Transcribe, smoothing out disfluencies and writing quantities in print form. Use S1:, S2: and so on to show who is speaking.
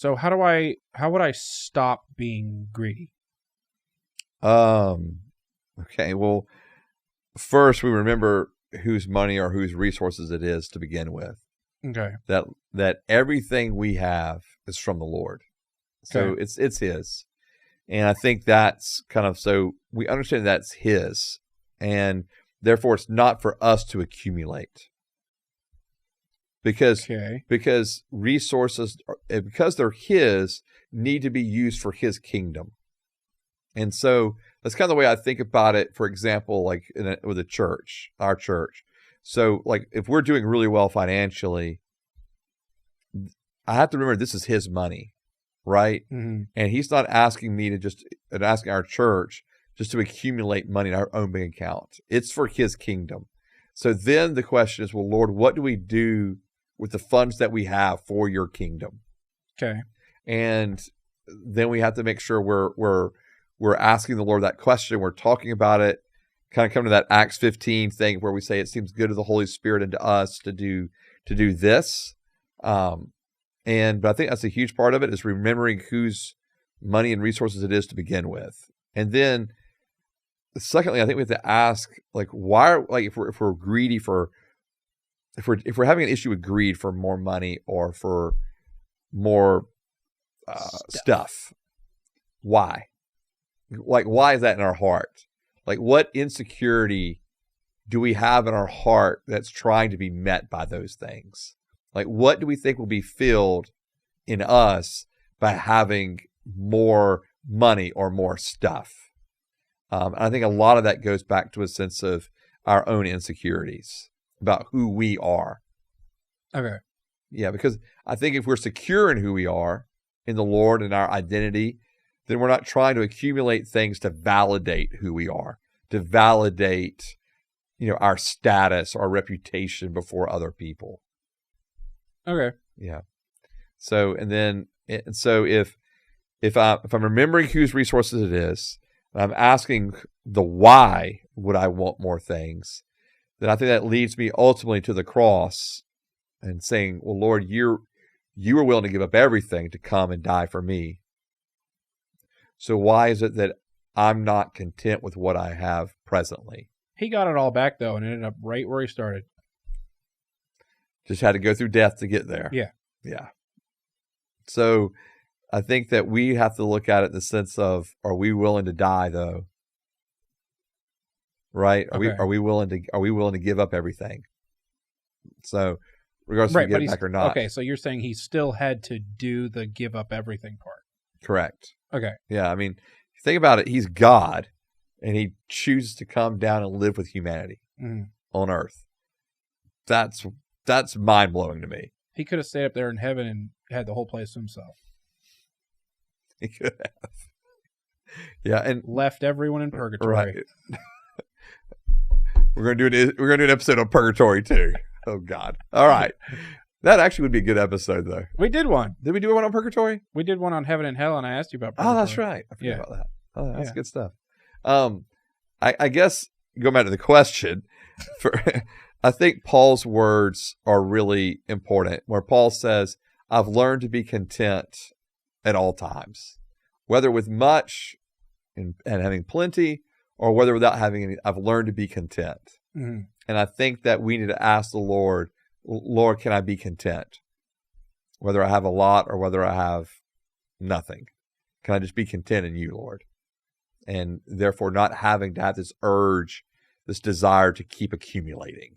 S1: So how would I stop being greedy?
S2: Okay. Well, first we remember whose money or whose resources it is to begin with.
S1: Okay.
S2: That everything we have is from the Lord. So
S1: Okay.
S2: it's his. And I think that's kind of, so we understand that's his, and therefore it's not for us to accumulate. Because resources, because they're his, need to be used for his kingdom. And so that's kind of the way I think about it. For example, like with a church, our church. So like if we're doing really well financially, I have to remember this is his money, right?
S1: Mm-hmm.
S2: And he's not asking me to asking our church just to accumulate money in our own bank account. It's for his kingdom. So then the question is, well, Lord, what do we do with the funds that we have for your kingdom?
S1: Okay.
S2: And then we have to make sure we're asking the Lord that question. We're talking about it, kind of come to that Acts 15 thing where we say it seems good to the Holy Spirit and to us to do this. But I think that's a huge part of it, is remembering whose money and resources it is to begin with. And then secondly, I think we have to ask, like, why, like if we're greedy if we're having an issue with greed for more money or for more stuff, why? Like, why is that in our heart? Like, what insecurity do we have in our heart that's trying to be met by those things? Like, what do we think will be filled in us by having more money or more stuff? And I think a lot of that goes back to a sense of our own insecurities about who we are.
S1: Okay.
S2: Yeah, because I think if we're secure in who we are, in the Lord and our identity, then we're not trying to accumulate things to validate who we are, to validate, our status, our reputation before other people.
S1: Okay.
S2: Yeah. So if I'm remembering whose resources it is, and I'm asking the why would I want more things, then I think that leads me ultimately to the cross and saying, well, Lord, you were willing to give up everything to come and die for me. So why is it that I'm not content with what I have presently?
S1: He got it all back, though, and ended up right where he started.
S2: Just had to go through death to get there.
S1: Yeah.
S2: Yeah. So I think that we have to look at it in the sense of, are we willing to die, though? Right? Are we willing to give up everything? So regardless if we get it back or not.
S1: Okay, so you're saying he still had to do the give up everything part.
S2: Correct.
S1: Okay.
S2: Yeah, I mean, think about it. He's God, and he chooses to come down and live with humanity on earth. That's mind-blowing to me.
S1: He could have stayed up there in heaven and had the whole place to himself.
S2: He could have. Yeah, and
S1: left everyone in purgatory.
S2: Right. We're gonna do an episode on purgatory too. Oh God. All right. That actually would be a good episode, though.
S1: We did one.
S2: Did we do one on purgatory?
S1: We did one on heaven and hell, and I asked you about purgatory.
S2: Oh, that's right. I forgot about that. Oh, that's good stuff. I guess going back to the question, I think Paul's words are really important, where Paul says, I've learned to be content at all times, whether with much and having plenty, or whether without having any. I've learned to be content. Mm-hmm. And I think that we need to ask the Lord, can I be content? Whether I have a lot or whether I have nothing. Can I just be content in you, Lord? And therefore not having to have this urge, this desire to keep accumulating.